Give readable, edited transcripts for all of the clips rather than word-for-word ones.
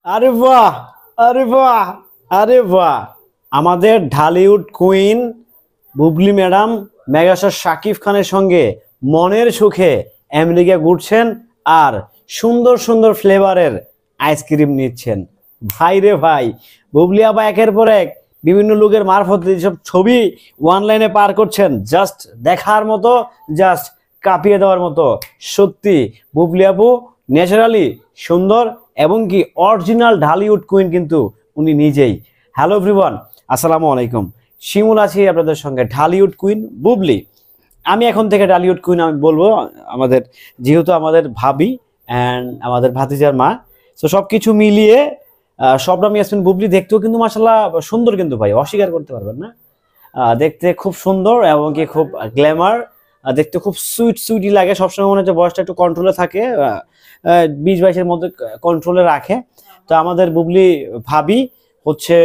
আরে বাহ, আরে বাহ, আরে বাহ! আমাদের Dhallywood queen Bubly madam megastar Shakib খানের সঙ্গে মনের সুখে আমেরিকা ঘুরছেন আর সুন্দর সুন্দর ফ্লেভারের আইসক্রিম নিচ্ছেন। ভাই রে ভাই, বুবলি আপা একের পর এক বিভিন্ন লোকের মারফত যেসব ছবি অনলাইনে পার করছেন, জাস্ট দেখার মতো, জাস্ট কাঁপিয়ে দেওয়ার মতো। সত্যি বুবলি আপু ন্যাচারালি সুন্দর এবং কি অরিজিনাল ঢালিউড কুইন কিন্তু উনি নিজেই। হ্যালো এভরিওয়ান, আসসালামু আলাইকুম। শিমুল আছি আপনাদের সঙ্গে, ঢালিউড কুইন বুবলি। আমি এখন থেকে ঢালিউড কুইন আমি বলবো, আমাদের যেহেতু আমাদের ভাবি অ্যান্ড আমাদের ভাতিজার মা, তো সব কিছু মিলিয়ে শবনম ইয়াসমিন বুবলি দেখতেও কিন্তু মাশাআল্লাহ সুন্দর, কিন্তু ভাই অস্বীকার করতে পারবেন না। দেখতে খুব সুন্দর এবং কি খুব গ্ল্যামার, দেখতে খুব সুইট সুইটই লাগে। সবসময় মনে হচ্ছে বয়সটা একটু কন্ট্রোলে থাকে, 20-22-এর মধ্যে কন্ট্রোলে রাখে। তো আমাদের বুবলি ভাবি হচ্ছে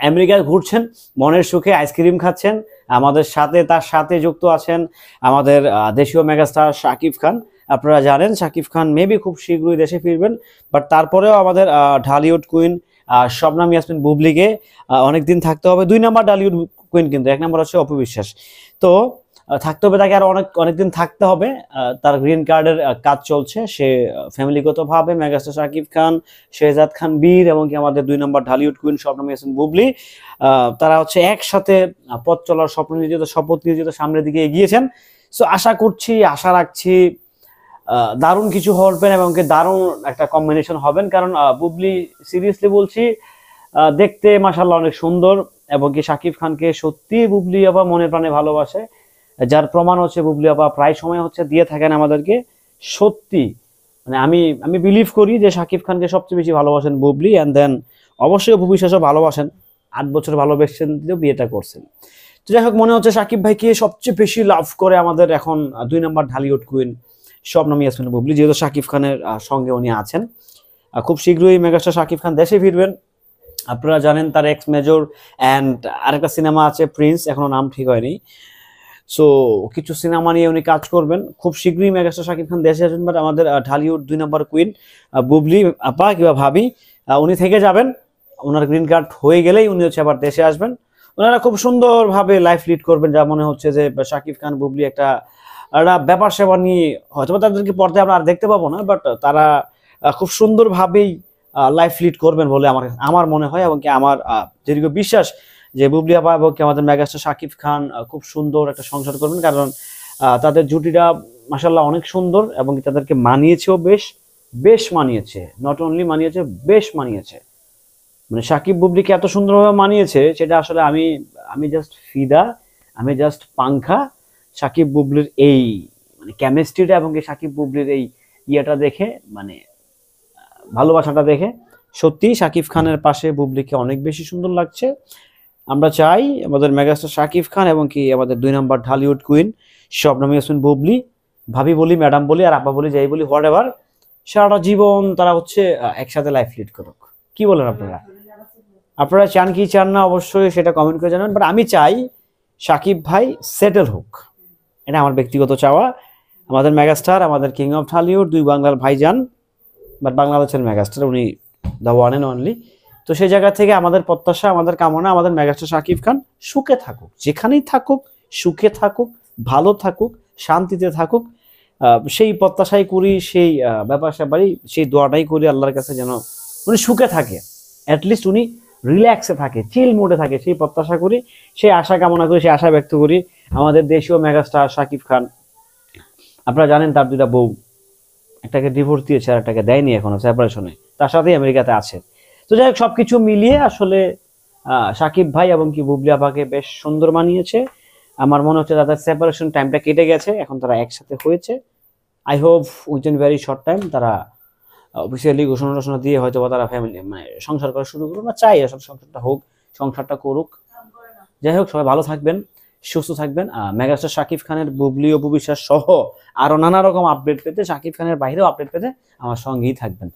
আমেরিকায় ঘুরছেন, মনের সুখে আইসক্রিম খাচ্ছেন। আমাদের সাথে, তার সাথে যুক্ত আছেন আমাদের দেশীয় মেগাস্টার শাকিব খান। আপনারা জানেন শাকিব খান মেবি খুব শীঘ্রই দেশে ফিরবেন, বাট তারপরেও আমাদের ঢালিউড কুইন শবনম ইয়াসমিন বুবলিকে অনেকদিন থাকতে হবে। 2 নাম্বার ঢালিউড কুইন, কিন্তু 1 নাম্বার হচ্ছে অপু বিশ্বাস। তো থাকতে হবে, তাকে আর অনেকদিন থাকতে হবে। তার গ্রিন কার্ডের কাজ চলছে। সে ফ্যামিলিগতভাবে মেগাস্টার শাকিব খান, শেহজাদ খান বীর এবং কি আমাদের 2 নাম্বার ঢালিউড কুইন শবনম ইয়াসমিন বুবলি, তারা হচ্ছে একসাথে পথ চলার স্বপ্ন নিয়ে, শপথ নিয়ে সামনের দিকে এগিয়েছেন। সো আশা করছি, আশা রাখছি দারুণ কিছু হবেন এবং কি দারুণ একটা কম্বিনেশন হবেন। কারণ বুবলি সিরিয়াসলি বলছি, দেখতে মাশাআল্লাহ অনেক সুন্দর এবং কি শাকিব খানকে সত্যি বুবলি আপা মনে প্রাণে ভালোবাসে, যার প্রমাণ হচ্ছে বুবলি আপা প্রায় সময় হচ্ছে দিয়ে থাকেন আমাদেরকে। সত্যি মানে আমি আমি বিলিভ করি যে শাকিব খানকে সবচেয়ে বেশি ভালোবাসেন বুবলি, অ্যান্ড দেন অবশ্যই অপু বিশ্বাসও ভালোবাসেন। 8 বছর ভালোবেসেন, দিয়েও বিয়েটা করছেন। তো যাই হোক, মনে হচ্ছে শাকিব ভাইকে সবচেয়ে বেশি লাভ করে আমাদের এখন 2 নাম্বার ঢালিউড কুইন শবনম ইয়াসমিন বুবলি, যেহেতু শাকিব খানের সঙ্গে উনি আছেন। খুব শীঘ্রই মেগাস্টার শাকিব খান দেশে ফিরবেন। আপনারা জানেন তার এক্স মেজর অ্যান্ড আরেকটা সিনেমা আছে প্রিন্স, এখনো নাম ঠিক হয়নি। সো কিছু সিনেমা নিয়ে উনি কাজ করবেন। খুব শীঘ্রই মেগাস্টার শাকিব খান দেশে আসবেন, বাট আমাদের ঢালিউড 2 নাম্বার কুইন বুবলি আপা কিংবা ভাবি উনি থেকে যাবেন। ওনার গ্রিন কার্ড হয়ে গেলেই উনি হচ্ছে আবার দেশে আসবেন। ওনারা খুব সুন্দরভাবে লাইফ লিড করবেন, যা মনে হচ্ছে যে শাকিব খান বুবলি একটা ব্যাপার সেবা নিয়ে হয়তো তাদেরকে পর্দায় আমরা আর দেখতে পাবো না, বাট তারা খুব সুন্দরভাবেই লাইফ লিড করবেন বলে আমার মনে হয় এবং কি আমার দীর্ঘ বিশ্বাস যে বুবলি আপা এবং কি আমাদের মেগাস্টার শাকিব খান খুব সুন্দর একটা সংসার করবেন। কারণ তাদের জুটিটা মাশাআল্লাহ অনেক সুন্দর এবং তাদেরকে মানিয়েছেও, বেশ বেশ মানিয়েছে। নট অনলি মানিয়েছে, বেশ মানিয়েছে। মানে শাকিব বুবলিকে এত সুন্দরভাবে মানিয়েছে, সেটা আসলে আমি আমি জাস্ট ফিদা, আমি জাস্ট পাংখা শাকিব বুবলির এই মানে কেমিস্ট্রিটা এবং কি শাকিব বুবলির এই ইয়েটা দেখে, মানে ভালোবাসাটা দেখে সত্যি শাকিব খানের পাশে বুবলিকে অনেক বেশি সুন্দর লাগছে। আমরা চাই আমাদের মেগাস্টার শাকিব খান এবং কি আমাদের 2 নাম্বার ঢালিউড কুইন শবনম ইয়াসমিন বুবলি, ভাবি বলি, ম্যাডাম বলি আর আপা বলি, যাই বলি, হোয়াট এভার, সারাটা জীবন তারা হচ্ছে একসাথে লাইফ লিড করুক। কি বলেন আপনারা? আপনারা চান কি চান না অবশ্যই সেটা কমেন্ট করে জানান, বাট আমি চাই শাকিব ভাই সেটেল হোক। এটা আমার ব্যক্তিগত চাওয়া। আমাদের মেগাস্টার, আমাদের কিং অফ ঢালিউড, 2 বাংলার ভাইজান, বাট বাংলাদেশের মেগাস্টার, উনি দ্য ওয়ান অ্যান্ড অনলি। তো সেই জায়গা থেকে আমাদের প্রত্যাশা, আমাদের কামনা, আমাদের মেগাস্টার শাকিব খান সুখে থাকুক, যেখানেই থাকুক সুখে থাকুক, ভালো থাকুক, শান্তিতে থাকুক। সেই প্রত্যাশাই করি, সেই ব্যাপার স্যাপারই, সেই দোয়াটাই করি আল্লাহর কাছে, যেন উনি সুখে থাকে, অ্যাটলিস্ট উনি রিল্যাক্সে থাকে, চিল মোডে থাকে, সেই প্রত্যাশা করি, সেই আশা কামনা করি, সেই আশা ব্যক্ত করি। আমাদের দেশীয় মেগাস্টার শাকিব খান, আপনারা জানেন তার 2টা বউ, একটাকে ডিভোর্স দিয়েছে আর একটাকে দেয়নি এখনো সেপারেশনে, তার সাথেই আমেরিকাতে আছে। তো যাই হোক, সবকিছু মিলিয়ে আসলে শাকিব ভাই এবং কি বুবলি আপাকে বেশ সুন্দর মানিয়েছে। আমার মনে হচ্ছে তাদের সেপারেশন টাইমটা কেটে গেছে, এখন তারা একসাথে হয়েছে। I hope within very short time তারা অফিসিয়ালি ঘোষণা দিয়ে হয়তো বা তারা ফ্যামিলি মানে সংসার করা শুরু করুক। না, চাই আসলে সংসারটা হোক, সংসারটা করুক। যাই হোক, সবাই ভালো থাকবেন, সুস্থ থাকবেন। মেগাস্টার শাকিব খানের বুবলি, অপু বিশ্বাস সহ আরো নানা রকম আপডেট পেতে, শাকিব খানের বাইরেও আপডেট পেতে আমার সঙ্গেই থাকবেন।